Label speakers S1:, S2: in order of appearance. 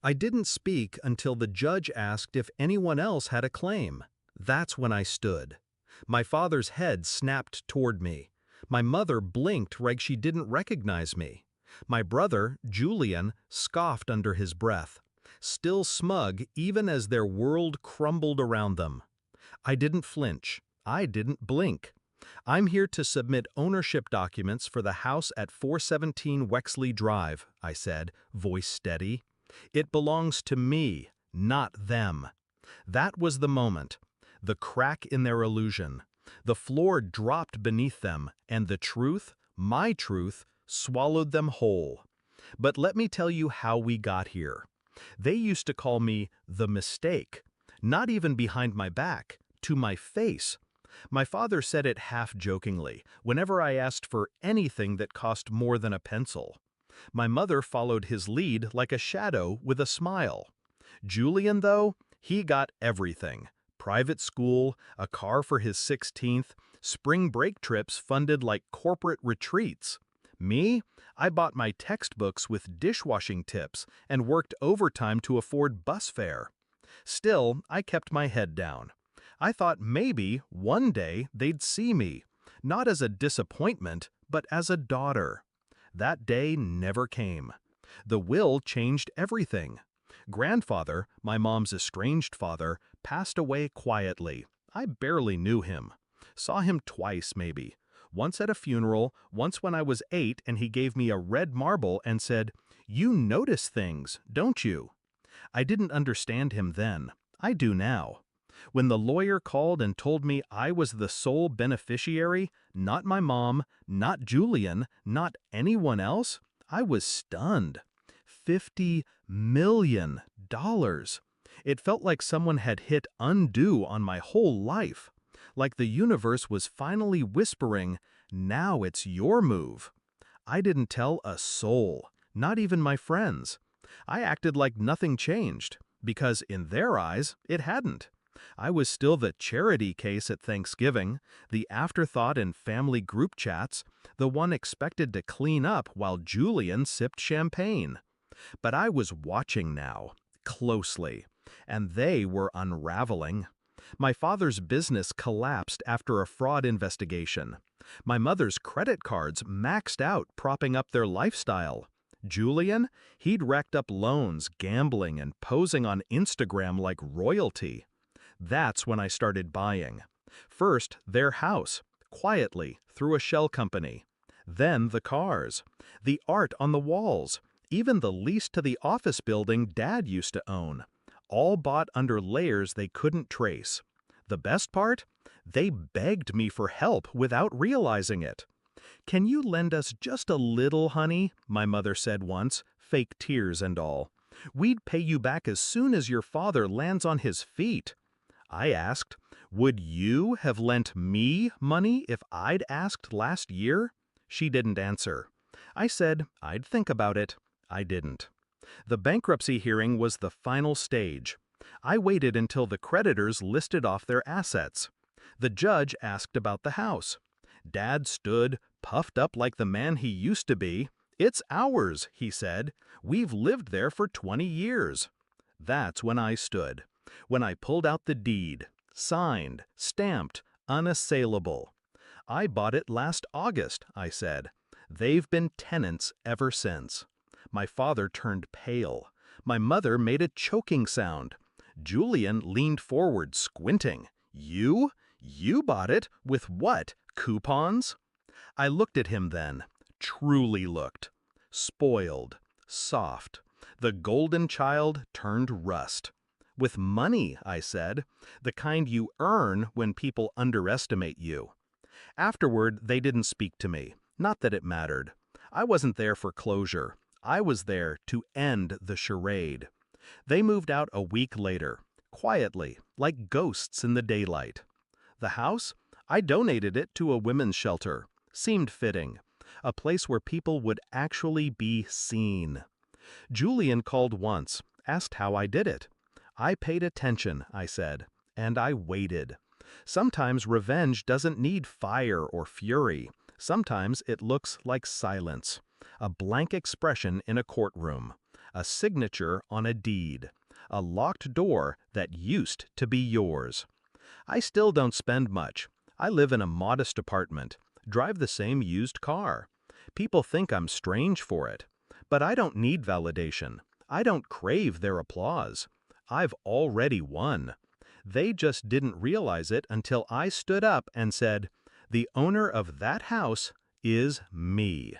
S1: I didn't speak until the judge asked if anyone else had a claim. That's when I stood. My father's head snapped toward me. My mother blinked like she didn't recognize me. My brother, Julian, scoffed under his breath, still smug even as their world crumbled around them. I didn't flinch. I didn't blink. I'm here to submit ownership documents for the house at 417 Wexley Drive, I said, voice steady. It belongs to me, not them. That was the moment. The crack in their illusion. The floor dropped beneath them, and the truth, my truth, swallowed them whole. But let me tell you how we got here. They used to call me the mistake, not even behind my back, to my face. My father said it half-jokingly, whenever I asked for anything that cost more than a pencil. My mother followed his lead like a shadow with a smile. Julian, though, he got everything. Private school, a car for his 16th, spring break trips funded like corporate retreats. Me? I bought my textbooks with dishwashing tips and worked overtime to afford bus fare. Still, I kept my head down. I thought maybe, one day, they'd see me, not as a disappointment, but as a daughter. That day never came. The will changed everything. Grandfather, my mom's estranged father, passed away quietly. I barely knew him. Saw him twice, maybe. Once at a funeral, once when I was 8 and he gave me a red marble and said, "You notice things, don't you?" I didn't understand him then. I do now. When the lawyer called and told me I was the sole beneficiary, not my mom, not Julian, not anyone else, I was stunned. $50 million. It felt like someone had hit undo on my whole life. Like the universe was finally whispering, "Now it's your move." I didn't tell a soul, not even my friends. I acted like nothing changed, because in their eyes, it hadn't. I was still the charity case at Thanksgiving, the afterthought in family group chats, the one expected to clean up while Julian sipped champagne. But I was watching now, closely, and they were unraveling. My father's business collapsed after a fraud investigation. My mother's credit cards maxed out, propping up their lifestyle. Julian, he'd racked up loans, gambling, and posing on Instagram like royalty. That's when I started buying. First, their house, quietly, through a shell company. Then the cars, the art on the walls, even the lease to the office building Dad used to own. All bought under layers they couldn't trace. The best part? They begged me for help without realizing it. "Can you lend us just a little, honey?" my mother said once, fake tears and all. "We'd pay you back as soon as your father lands on his feet." I asked, "Would you have lent me money if I'd asked last year?" She didn't answer. I said I'd think about it. I didn't. The bankruptcy hearing was the final stage. I waited until the creditors listed off their assets. The judge asked about the house. Dad stood, puffed up like the man he used to be. "It's ours," he said. "We've lived there for 20 years." That's when I stood. When I pulled out the deed, signed, stamped, unassailable. "I bought it last August," I said. "They've been tenants ever since." My father turned pale. My mother made a choking sound. Julian leaned forward, squinting. "You? You bought it? With what? Coupons?" I looked at him then, truly looked. Spoiled, soft. The golden child turned rust. "With money," I said, "the kind you earn when people underestimate you." Afterward, they didn't speak to me. Not that it mattered. I wasn't there for closure. I was there to end the charade. They moved out a week later, quietly, like ghosts in the daylight. The house? I donated it to a women's shelter. Seemed fitting. A place where people would actually be seen. Julian called once, asked how I did it. I paid attention, I said, and I waited. Sometimes revenge doesn't need fire or fury. Sometimes it looks like silence. A blank expression in a courtroom. a signature on a deed, a locked door that used to be yours. I still don't spend much. I live in a modest apartment, drive the same used car. People think I'm strange for it. But I don't need validation. I don't crave their applause. I've already won. They just didn't realize it until I stood up and said, "The owner of that house is me."